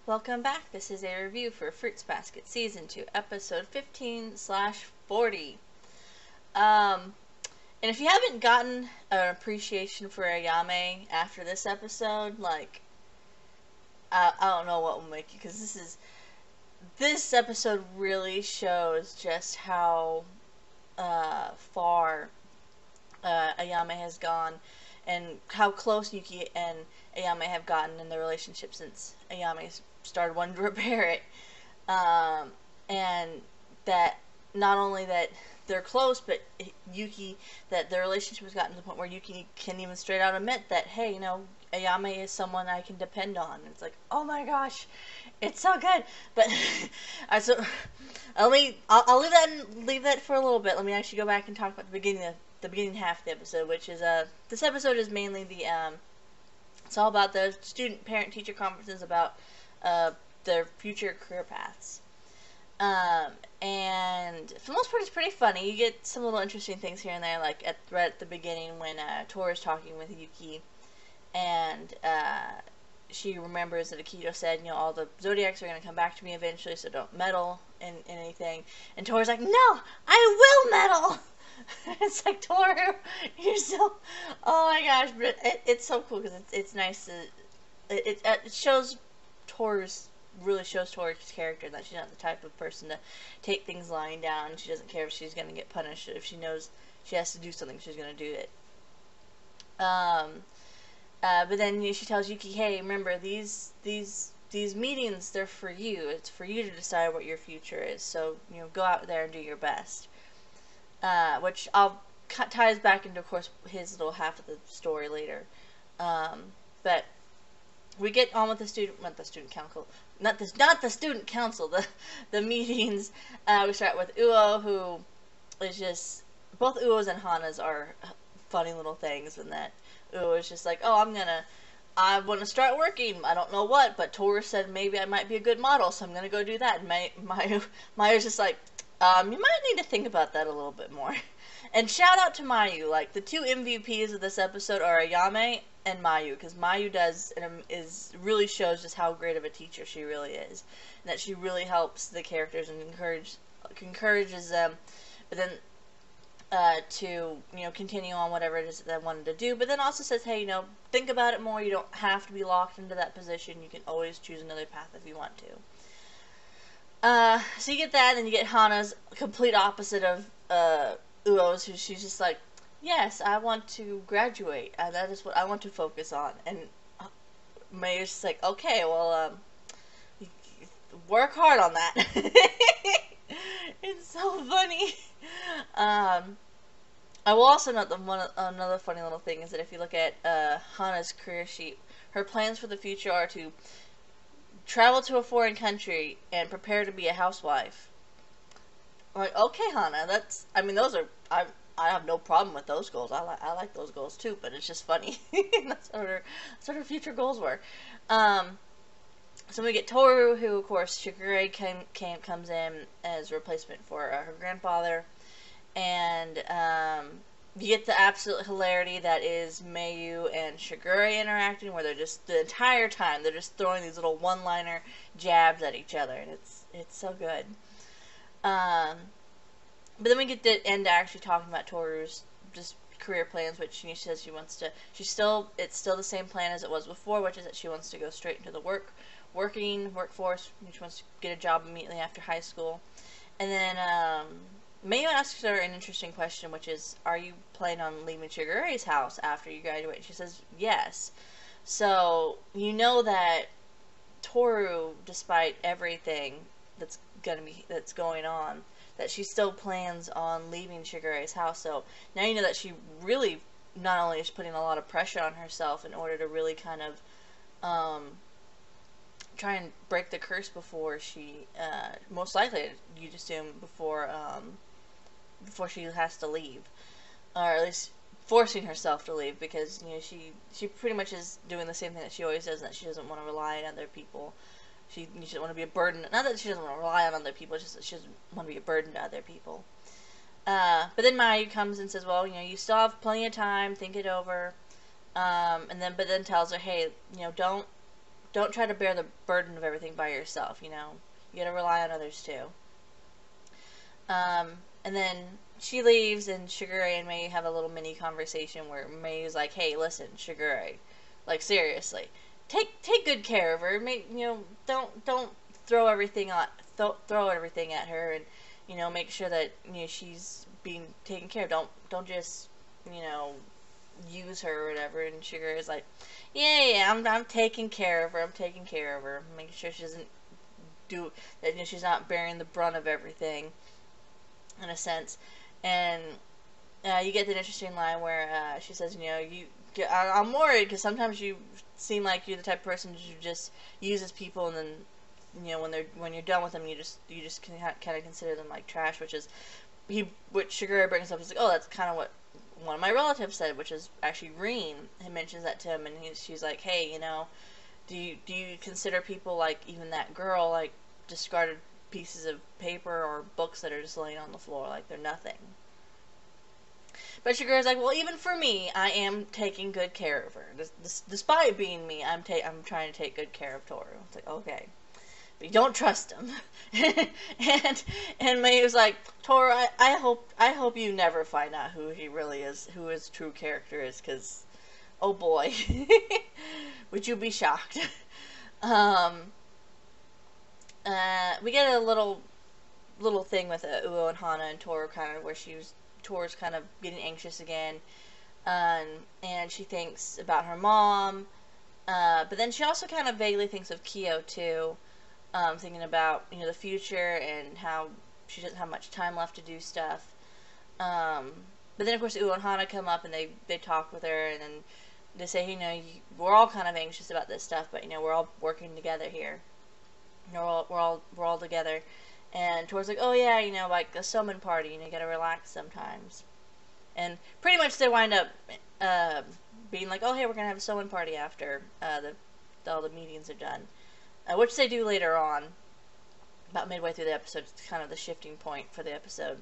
Welcome back. This is a review for Fruits Basket Season 2, Episode 15/40. And if you haven't gotten an appreciation for Ayame after this episode, I don't know what will make you, because this episode really shows just how far Ayame has gone, and how close Yuki and Ayame have gotten in their relationship since Ayame started wanting to repair it. And that not only that they're close, but Yuki, that their relationship has gotten to the point where Yuki can even straight out admit that, hey, Ayame is someone I can depend on. And it's like, oh my gosh, it's so good. But so I'll leave that for a little bit. Let me actually go back and talk about the beginning half of the episode, which is this episode is mainly it's all about the student parent teacher conferences about their future career paths. And for the most part, it's pretty funny. You get some little interesting things here and there, like right at the beginning when Toru's talking with Yuki, and she remembers that Akito said, all the zodiacs are going to come back to me eventually, so don't meddle in anything. And Toru's like, no, I will meddle! It's like, Toru, you're so... Oh my gosh, but it's so cool, because it's nice to... It shows Toru's... really shows Toru's character, that she's not the type of person to take things lying down. She doesn't care if she's going to get punished. If she knows she has to do something, she's going to do it. But then she tells Yuki, hey, remember, these meetings, they're for you. It's for you to decide what your future is. So, go out there and do your best. Which ties back into, of course, his little half of the story later. But we get on with the student council. Not the student council. The meetings. We start with Uo, who is just, both Uos and Hana's are funny little things. And that Uo is just like, oh, I want to start working. I don't know what, but Toru said maybe I might be a good model, so I'm gonna go do that. And Mayu's just like, you might need to think about that a little bit more. And shout out to Mayu. Like, the two MVPs of this episode are Ayame and Mayu, because Mayu really shows just how great of a teacher she really is, and that she really helps the characters and encourages them, but then to continue on whatever it is that they wanted to do, but then also says, hey, think about it more. You don't have to be locked into that position. You can always choose another path if you want to. So you get that, and you get Hana's complete opposite of Uo's, who she's just like, yes, I want to graduate, and that is what I want to focus on. And Mayu's just like, okay, well, work hard on that. It's so funny. I will also note another funny little thing is that if you look at Hana's career sheet, her plans for the future are to travel to a foreign country and prepare to be a housewife. I'm like, okay, Hana, those are, I have no problem with those goals. I like those goals too, but it's just funny. That's what her future goals were. So we get Toru, who, of course, Shigure comes in as a replacement for her grandfather. And you get the absolute hilarity that is Mayu and Shigure interacting, where they're just, the entire time, they're just throwing these little one-liner jabs at each other, and it's so good. But then we get to end actually talking about Toru's just career plans, which she says she wants to, it's still the same plan as it was before, which is that she wants to go straight into the workforce. She wants to get a job immediately after high school. And then Mayu asks her an interesting question, which is, are you planning on leaving Shigure's house after you graduate? She says yes. So that Toru, despite everything that's going on, that she still plans on leaving Shigure's house. So now you know that she really not only is putting a lot of pressure on herself in order to really kind of try and break the curse before she, most likely, you'd assume, before she has to leave, or at least forcing herself to leave, because she pretty much is doing the same thing that she always does, and that she doesn't want to rely on other people. She doesn't want to be a burden. Not that she doesn't want to rely on other people, it's just that she doesn't want to be a burden to other people. But then Mayu comes and says, well, you still have plenty of time, think it over. But then tells her, hey, don't don't try to bear the burden of everything by yourself. You know, you gotta rely on others too. And then she leaves, and Shigure and Mei have a little mini conversation where Mei is like, "Hey, listen, Shigure, like seriously, take good care of her. Make don't throw everything on throw everything at her, and make sure that she's being taken care of. Don't just use her or whatever." And Shigure is like, "Yeah, I'm taking care of her. I'm taking care of her. Making sure she doesn't do that. She's not bearing the brunt of everything." In a sense, and you get the interesting line where she says, I'm worried because sometimes you seem like you're the type of person who just uses people, and then when you're done with them, you just kind of consider them like trash, which is what Shigure brings up. He's like, oh, that's kind of what one of my relatives said, which is actually Reen. He mentions that to him, and she's like, hey, do you consider people like even that girl like discarded pieces of paper or books that are just laying on the floor like they're nothing? But Shigure's like, well, even for me, I am taking good care of her. Despite being me, I'm trying to take good care of Toru. It's like, okay, but you don't trust him. and Mei was like, Toru, I hope you never find out who he really is, who his true character is, because oh boy, would you be shocked? We get a little thing with Uo and Hana and Toru, kind of where Toru's kind of getting anxious again, and she thinks about her mom, but then she also kind of vaguely thinks of Kyo too, thinking about the future and how she doesn't have much time left to do stuff. But then of course Uo and Hana come up and they talk with her, and then they say, we're all kind of anxious about this stuff, but we're all working together here. We're all together. And Toru's like, oh yeah, like a Soman party, you gotta relax sometimes. And pretty much they wind up being like, oh hey, we're gonna have a Soman party after all the meetings are done, which they do later on, about midway through the episode. It's kind of the shifting point for the episode.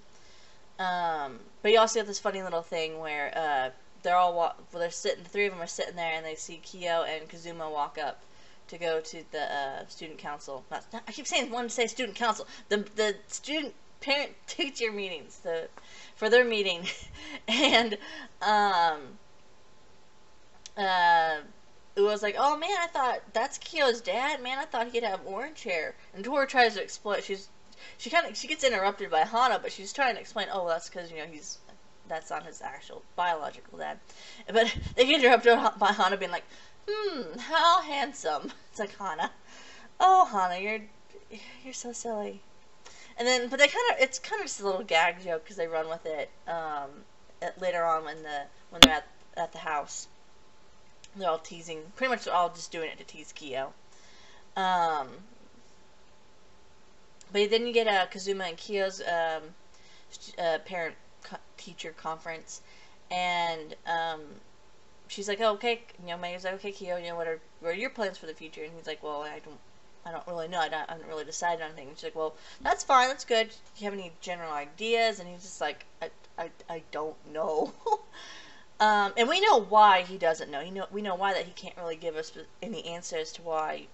But you also have this funny little thing where the three of them are sitting there, and they see Kyo and Kazuma walk up to go to the student council. I keep saying one to say student council. The student parent teacher meetings for their meeting, and Uo's like, oh man, I thought that's Kyo's dad. Man, I thought he'd have orange hair. And Toru tries to explain. She gets interrupted by Hana, but she's trying to explain. Oh, that's because that's not his actual biological dad. But they get interrupted by Hana being like, how handsome. It's like, Hana. Oh, Hana, you're so silly. And then, but it's kind of just a little gag joke because they run with it later on when they're at the house. They're all teasing, pretty much all just doing it to tease Kyo. But then you get Kazuma and Kyo's parent-teacher conference, and she's like, oh, okay, May's like, okay, Kyo, what are your plans for the future? And he's like, well, I don't really know. I haven't really decided on anything. And she's like, well, that's fine, that's good. Do you have any general ideas? And he's just like, I don't know. And we know why he doesn't know. We know why that he can't really give us any answers to why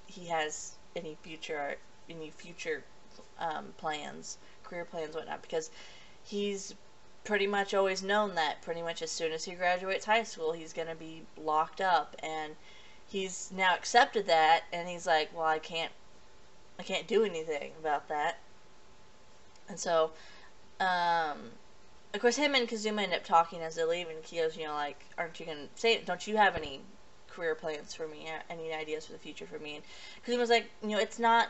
he has any future plans, career plans, whatnot, because he's pretty much always known that pretty much as soon as he graduates high school, he's going to be locked up, and he's now accepted that, and he's like, well, I can't do anything about that. And so, of course, him and Kazuma end up talking as they leave, and Kyo's, like, aren't you going to say it? Don't you have any career plans for me, any ideas for the future for me? And Kazuma's like, it's not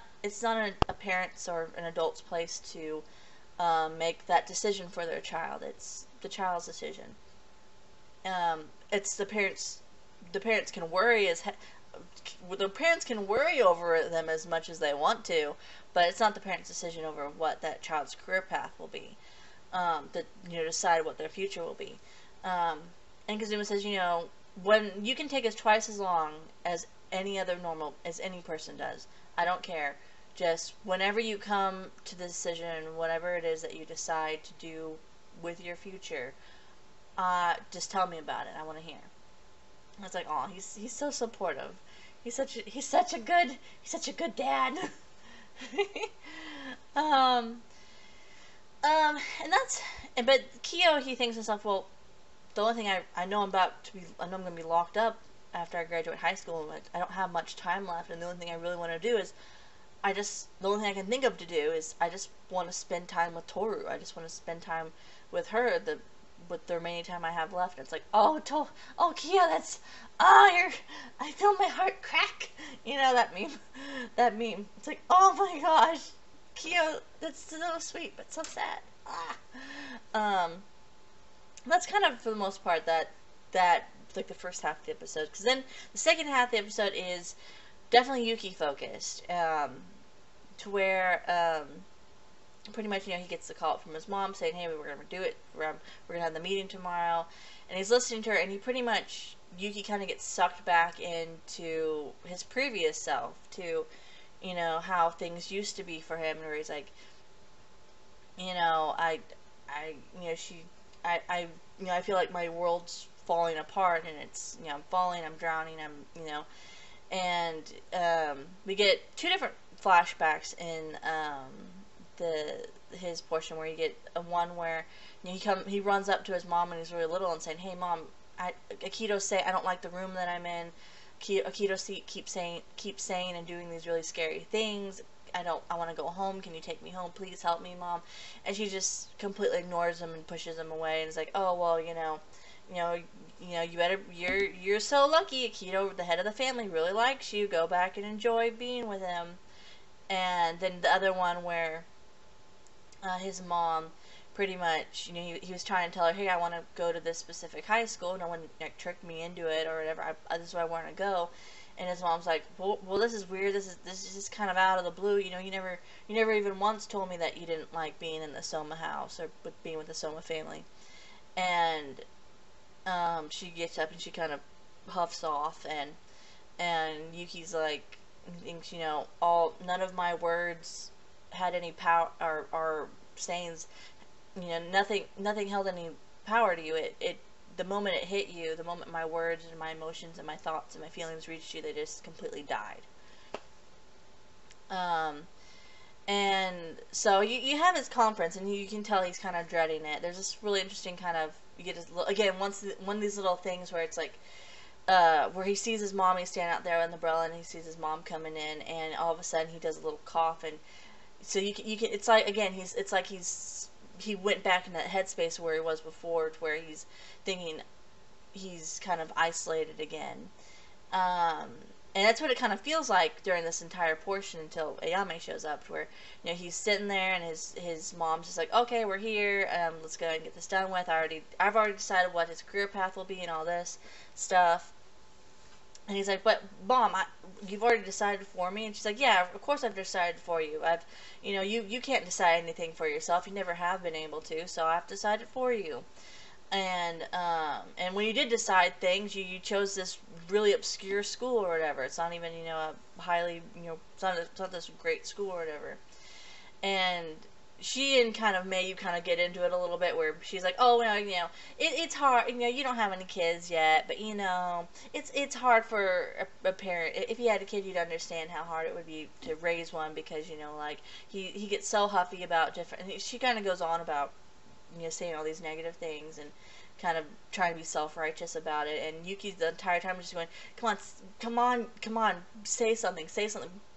a parent's or an adult's place to make that decision for their child. It's the child's decision. It's the parents. The parents can worry over them as much as they want to, but it's not the parents' decision over what that child's career path will be. That decide what their future will be. And Kazuma says, when you can take us twice as long as any person does. I don't care. Just whenever you come to the decision, whatever it is that you decide to do with your future, just tell me about it. I want to hear. I was like, oh, he's so supportive. He's such a good dad. um, and that's, but Kyo, he thinks to himself, well, the only thing I know I know I'm going to be locked up after I graduate high school. I don't have much time left, and the only thing I really want to do is the only thing I can think of to do is I just want to spend time with Toru. I just want to spend time with her, with the remaining time I have left. And it's like, oh, Kia, I feel my heart crack. You know, that meme. That meme. It's like, oh my gosh, Kia, that's so sweet, but so sad. Ah. That's kind of, for the most part, that like the first half of the episode. Because then the second half of the episode is definitely Yuki focused. To where pretty much, he gets the call from his mom saying, hey, we're going to do it, we're going to have the meeting tomorrow, and he's listening to her, and Yuki kind of gets sucked back into his previous self, to, how things used to be for him, where he's like, I feel like my world's falling apart, and it's, I'm falling, I'm drowning, and we get two different flashbacks in his portion, where you get one where he runs up to his mom when he's really little and saying, "Hey mom, Akito say I don't like the room that I'm in. Akito keeps saying and doing these really scary things. I want to go home. Can you take me home? Please help me, mom." And she just completely ignores him and pushes him away, and is like, "Oh well, you're so lucky. Akito, the head of the family, really likes you. Go back and enjoy being with him." And then the other one where his mom pretty much, he was trying to tell her, hey, I want to go to this specific high school. No one tricked me into it or whatever. This is where I want to go. And his mom's like, well, this is weird. This is just kind of out of the blue. You never even once told me that you didn't like being in the Soma house or being with the Soma family. And she gets up and she kind of huffs off, and Yuki's like, thinks, none of my words had any power, or sayings, nothing held any power to you. The moment it hit you, the moment my words and my emotions and my thoughts and my feelings reached you, they just completely died. And so you have his conference, and you can tell he's kind of dreading it. There's this really interesting kind of, you get this, again, one of these little things where it's like, where he sees his mom, he's standing out there with an umbrella, and he sees his mom coming in, and all of a sudden he does a little cough, and so you can it's like, again, he went back in that headspace where he was before, to where he's thinking he's kind of isolated again. And that's what it kind of feels like during this entire portion until Ayame shows up, where he's sitting there and his mom's just like, okay, we're here, let's go and get this done with. I've already decided what his career path will be and all this stuff. And he's like, but mom, you've already decided for me. And she's like, yeah, of course I've decided for you. You can't decide anything for yourself. You never have been able to, so I've decided for you. And when you did decide things, you chose this really obscure school or whatever. It's not even, a highly, it's not this great school or whatever. And she and kind of May, you kind of get into it a little bit, where she's like, oh, well, it's hard, you don't have any kids yet, but, it's hard for a parent. If you had a kid, you'd understand how hard it would be to raise one, because, like, he gets so huffy about different, she kind of goes on about, saying all these negative things and kind of trying to be self-righteous about it, and Yuki's the entire time just going, come on, say something,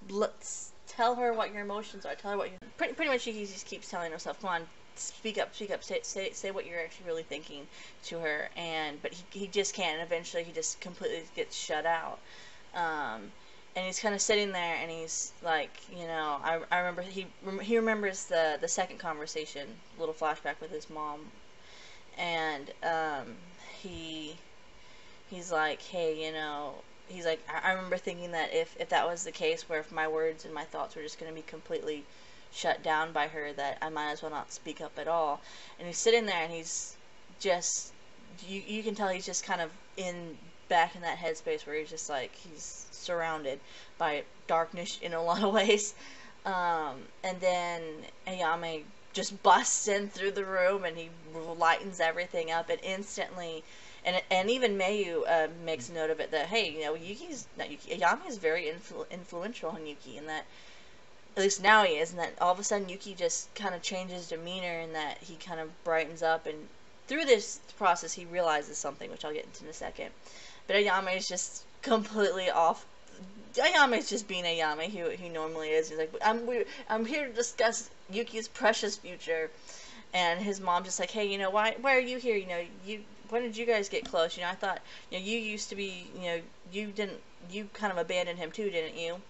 let's tell her what your emotions are, tell her what you, pretty much Yuki just keeps telling herself, come on, speak up, say what you're actually really thinking to her, but he just can't, and eventually he just completely gets shut out. And he's kind of sitting there, and he's like, I remember, he remembers the second conversation, little flashback with his mom, and he's like, hey, he's like, I remember thinking that if that was the case, where if my words and my thoughts were just going to be completely shut down by her, that I might as well not speak up at all. And he's sitting there, and he's just, you can tell he's just kind of back in that headspace where he's just like, he's surrounded by darkness in a lot of ways. And then Ayame just busts in through the room, and he lightens everything up, and instantly, and even Mayu makes note of it that, hey, Yuki's not Yuki, Ayame is very influential on Yuki, and that at least now he is, and that all of a sudden Yuki just kind of changes demeanor, and that he kind of brightens up, and through this process he realizes something, which I'll get into in a second. But Ayame is just completely off. Ayame is just being Ayame, who he normally is. He's like, I'm here to discuss Yuki's precious future, and his mom just like, hey, why are you here? When did you guys get close? I thought, you used to be, you kind of abandoned him too, didn't you?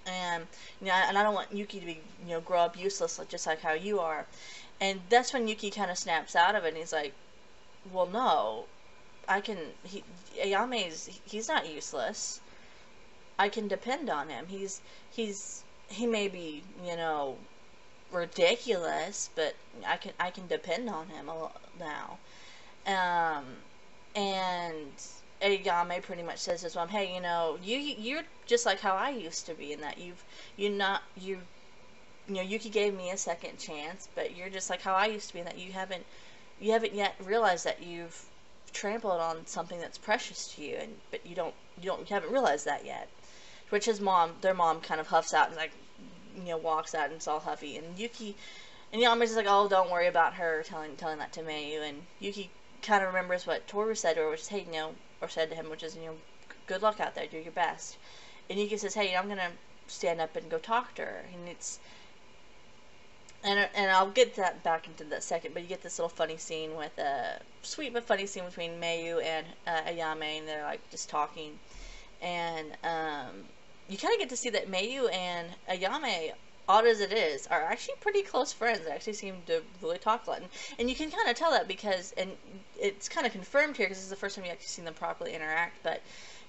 And and I don't want Yuki to be grow up useless just like how you are. And that's when Yuki kind of snaps out of it, and he's like, well, no, he's not useless. I can depend on him. He may be ridiculous, but I can depend on him now. Um, and Ayame pretty much says to his mom, hey, you're just like how I used to be, in that Yuki gave me a second chance, but you're just like how I used to be, in that you haven't yet realized that you've trampled on something that's precious to you, but you haven't realized that yet. Which their mom kind of huffs out and like, walks out, and it's all huffy, and Yame's just like, oh, don't worry about her, telling that to Mayu, and Yuki kind of remembers what Toru said to her, which is, hey, or said to him, which is, good luck out there, do your best. And Yuki says, hey, I'm gonna stand up and go talk to her, and I'll get that back into that second, but you get this little funny scene with sweet but funny scene between Mayu and Ayame, and they're like just talking, and you kind of get to see that Mayu and Ayame, odd as it is, are actually pretty close friends. They actually seem to really talk a lot. And you can kind of tell that because, and it's kind of confirmed here because this is the first time you actually seen them properly interact, but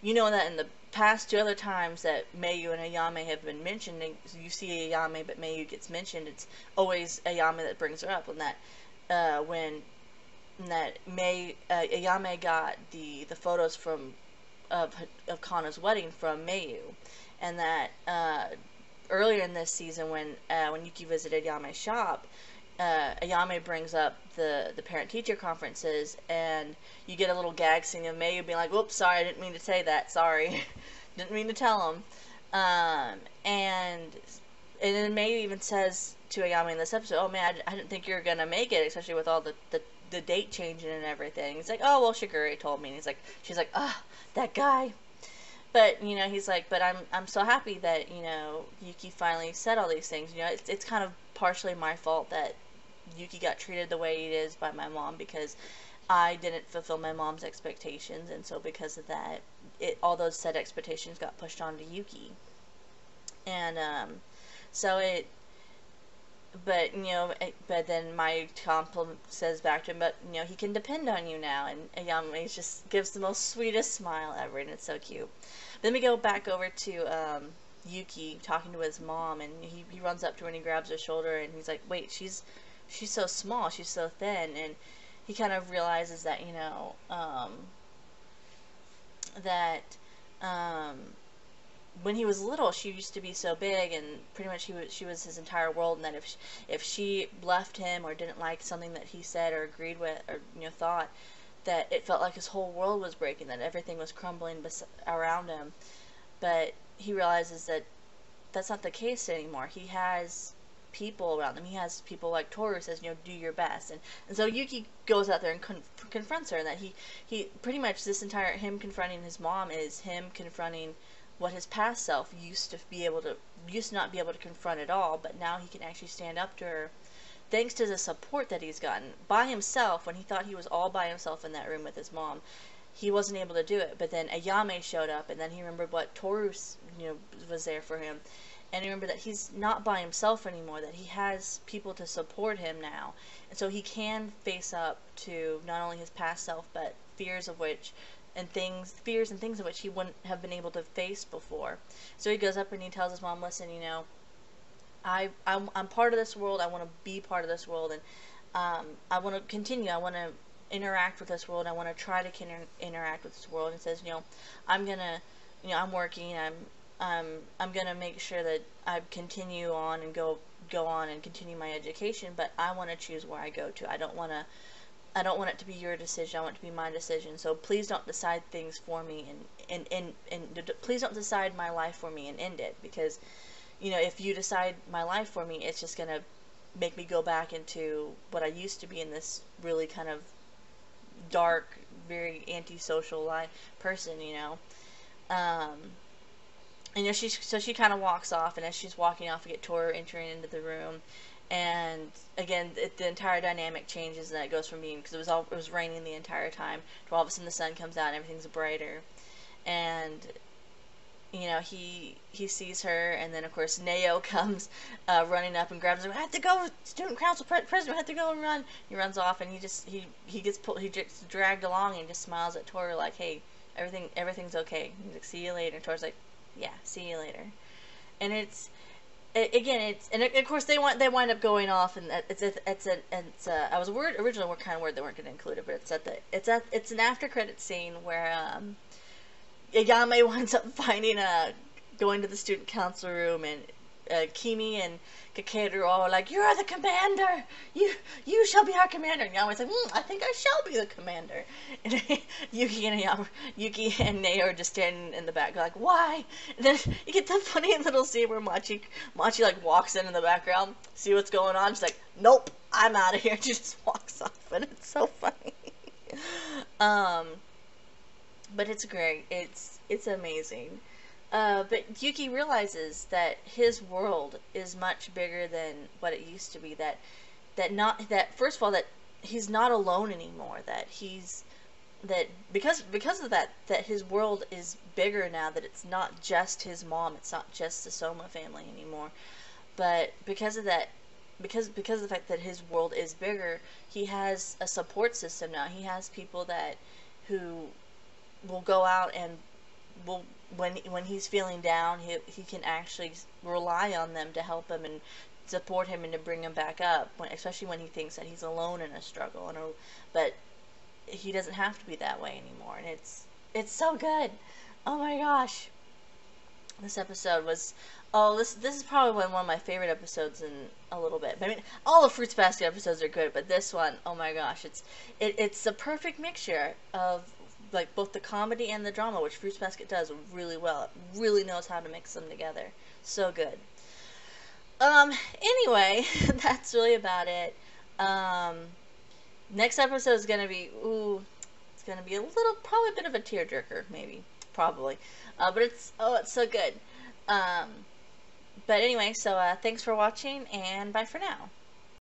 that in the past 2 other times that Mayu and Ayame have been mentioned, you see Ayame but Mayu gets mentioned, it's always Ayame that brings her up. When Ayame got the photos of Kana's wedding from Mayu, and that earlier in this season when Yuki visited Ayame's shop, Ayame brings up the parent-teacher conferences, and you get a little gag scene of Mayu being like, whoops, sorry, I didn't mean to say that, sorry. Didn't mean to tell him. And then Mayu even says to Ayame in this episode, oh man, I didn't think you were going to make it, especially with all the date changing and everything. He's like, oh, well, Shigure told me. And she's like, that guy. But, he's like, but I'm so happy that, Yuki finally said all these things. It's kind of partially my fault that Yuki got treated the way he is by my mom, because I didn't fulfill my mom's expectations, and so because of that, all those said expectations got pushed onto Yuki. And, but then my compliment says back to him, but, he can depend on you now, and Ayame just gives the most sweetest smile ever, and it's so cute. Then we go back over to, Yuki talking to his mom, and he runs up to her and he grabs her shoulder, and he's like, wait, she's so small, she's so thin, and he kind of realizes that, when he was little, she used to be so big, and pretty much she was his entire world, and that if she left him or didn't like something that he said or agreed with or thought, that it felt like his whole world was breaking, that everything was crumbling around him. But he realizes that that's not the case anymore. He has people around him. He has people like Toru says, do your best, and so Yuki goes out there and confronts her, and that he pretty much this entire him confronting his mom is him confronting what his past self used to not be able to confront at all, but now he can actually stand up to her thanks to the support that he's gotten by himself. When he thought he was all by himself in that room with his mom, he wasn't able to do it, but then Ayame showed up, and then he remembered what Toru was there for him, and he remembered that he's not by himself anymore, that he has people to support him now, and so he can face up to not only his past self, but fears and things of which he wouldn't have been able to face before. So he goes up and he tells his mom, listen, I'm part of this world, I want to be part of this world, and I want to continue, I want to interact with this world, I want to try to interact with this world, and says, I'm gonna, I'm working, I'm gonna make sure that I continue on and go on and continue my education, but I want to choose where I go to. I don't want to I don't want it to be your decision. I want it to be my decision. So please don't decide things for me, and please don't decide my life for me and end it, because, you know, if you decide my life for me, it's just gonna make me go back into what I used to be, in this really kind of dark, very antisocial person, you know. Um, and, you know, she kind of walks off, and as she's walking off, we get Toru entering into the room, and again, the entire dynamic changes, and it goes from being, because it was raining the entire time, to all of a sudden the sun comes out and everything's brighter, and, you know, he sees her, and then of course Neo comes running up and grabs him. I have to go, student council president. I have to go and run. He runs off, and he gets pulled. He gets dragged along, and he just smiles at Toru like, "Hey, everything's okay." He's like, "See you later." And Toru's like, "Yeah, see you later." And of course they wind up going off, and I was originally kind of worried they weren't going to include it, but it's an after credit scene where Ayame winds up going to the student council room, and Kimi and Kakeru are all like, "You're the commander! You shall be our commander!" And Yame's like, "I think I shall be the commander." And Yuki and Neo are just standing in the back like, "Why?" And then you get the funny little scene where Machi like walks in the background, see what's going on. She's like, "Nope, I'm out of here." She just walks off, and it's so funny. But it's great. It's amazing. But Yuki realizes that his world is much bigger than what it used to be. That first of all, that he's not alone anymore. That because of that his world is bigger now. That it's not just his mom. It's not just the Soma family anymore. But because of that, because of the fact that his world is bigger, he has a support system now. He has people who will go out and when he's feeling down, he can actually rely on them to help him and support him and to bring him back up, especially when he thinks that he's alone in a struggle. But he doesn't have to be that way anymore, and it's so good. Oh my gosh, this episode was this is probably one of my favorite episodes in a little bit. I mean, all the Fruits Basket episodes are good, but this one, oh my gosh, it's a perfect mixture of like both the comedy and the drama, which Fruits Basket does really well. It really knows how to mix them together. So good. Anyway, that's really about it. Next episode is gonna be it's gonna be probably a bit of a tearjerker, maybe, probably. But it's so good. But anyway, so thanks for watching, and bye for now.